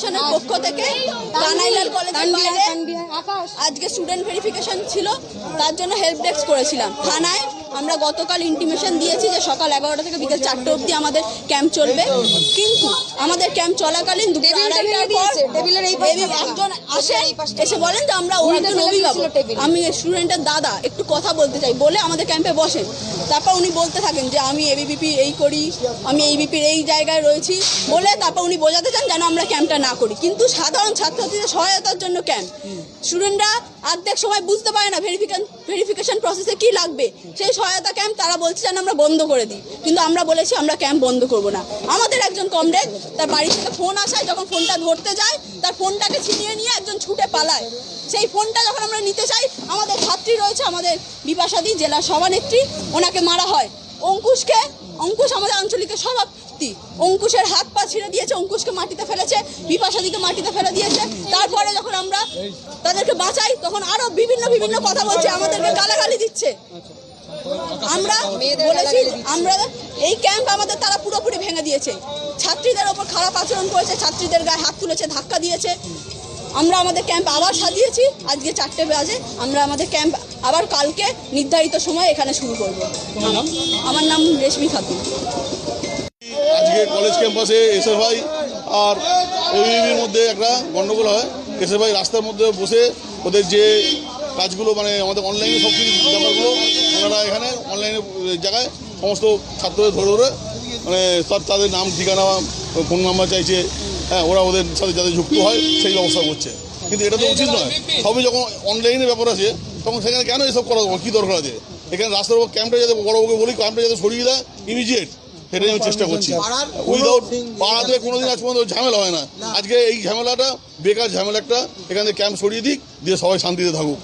ভেরিফিকেশনের পক্ষ থেকে কানাইলাল কলেজের বাইরে আজকে স্টুডেন্ট ভেরিফিকেশন ছিল, তার জন্য হেল্প ডেস্ক করেছিলাম থানায়। আমরা গতকাল ইন্টিমেশন দিয়েছি যে সকাল 11টা থেকে বিকেল 4টে অবধি আমাদের ক্যাম্প চলবে, কিন্তু আমাদের ক্যাম্প চলাকালীন দুপুর 2:30টার পর একজন আসে, এসে বলেন যে আমরা একজন অভিভাবক, আমি স্টুডেন্টের দাদা, একটু কথা বলতে চাই বলে আমাদের ক্যাম্পে বসেন। তারপর উনি বলতে থাকেন যে আমি এবিভিপি এই করি, আমি এইবিপির এই জায়গায় রয়েছি বলে তারপর উনি বোঝাতে চান যেন আমরা ক্যাম্পটা না করি। কিন্তু সাধারণ ছাত্রছাত্রীদের সহায়তার জন্য ক্যাম্প, স্টুডেন্টরা অর্ধেক সময় বুঝতে পারে না ভেরিফিকেশন প্রসেসে কি লাগবে, সেই সহায়তা ক্যাম্প তারা বলছে যেন আমরা বন্ধ করে দিই, কিন্তু আমরা বলেছি আমরা ক্যাম্প বন্ধ করব না। আমাদের একজন কমরেড, তার বাড়ি থেকে ফোন আসায় যখন ফোনটা ধরতে যায় তার ফোনটাকে ছিনিয়ে নিয়ে একজন ছুটে পালায়। সেই ফোনটা যখন আমরা নিতে চাই, আমাদের ছাত্রী রয়েছে, আমাদের বিপাশাদি জেলার সভানেত্রী, ওনাকে মারা হয়। অঙ্কুশ আমাদের আঞ্চলিকের সভাপতি, অঙ্কুশের হাত পা ছিঁড়ে দিয়েছে, অঙ্কুশকে মাটিতে ফেলেছে, বিপাশাদিকে মাটিতে ফেলে দিয়েছে। তারপরে যখন আমরা তাদেরকে বাঁচাই তখন আরো বিভিন্ন কথা বলছে, আমাদেরকে গালাগালি দিচ্ছে। আমরা বলেছি আমরা এই ক্যাম্প আমাদের তারা পুরোপুরি ভেঙে দিয়েছে, ছাত্রীদের ওপর খারাপ আচরণ করেছে, ছাত্রীদের গায়ে হাত তুলেছে, ধাক্কা দিয়েছে। আমরা আমাদের ক্যাম্প আবার সাজিয়েছি, আজকে 4টে বাজে আমরা আমাদের ক্যাম্প আবার কালকে নির্ধারিত সময় এখানে শুরু করব। আমার নাম রেশমি খাতুন। আজকে কলেজ ক্যাম্পাসে এসএফআই আর ওইবিবির মধ্যে একটা গন্ডগোল হয়। এসএফআই রাস্তার মধ্যে বসে ওদের যে কাজগুলো মানে আমাদের অনলাইনে সব কিছু ব্যাপারগুলো ওনারা এখানে অনলাইনে জায়গায় সমস্ত ছাত্রদের ধরে মানে তাদের নাম ঠিকানা ফোন নাম্বার চাইছে। হ্যাঁ, ওরা ওদের সাথে যাতে যুক্ত হয় সেই ব্যবস্থা করছে, কিন্তু এটা তো উচিত নয়। সবই যখন অনলাইনে ব্যাপার আছে তখন সেখানে কেন এসব করা, কী দরকার আছে? এখানে রাস্তার উপর ক্যাম্পটা যাতে বড়োকে বলি ক্যাম্পটা যাতে সরিয়ে দেয় ইমিডিয়েট, সেটাই আমি চেষ্টা করছি। উইদাউট পাড়াতে কোনোদিন আজ পর্যন্ত ঝামেলা হয় না, আজকে এই ঝামেলাটা বেকার ঝামেলা একটা, এখানে ক্যাম্প সরিয়ে দিক দিয়ে সবাই শান্তিতে থাকুক।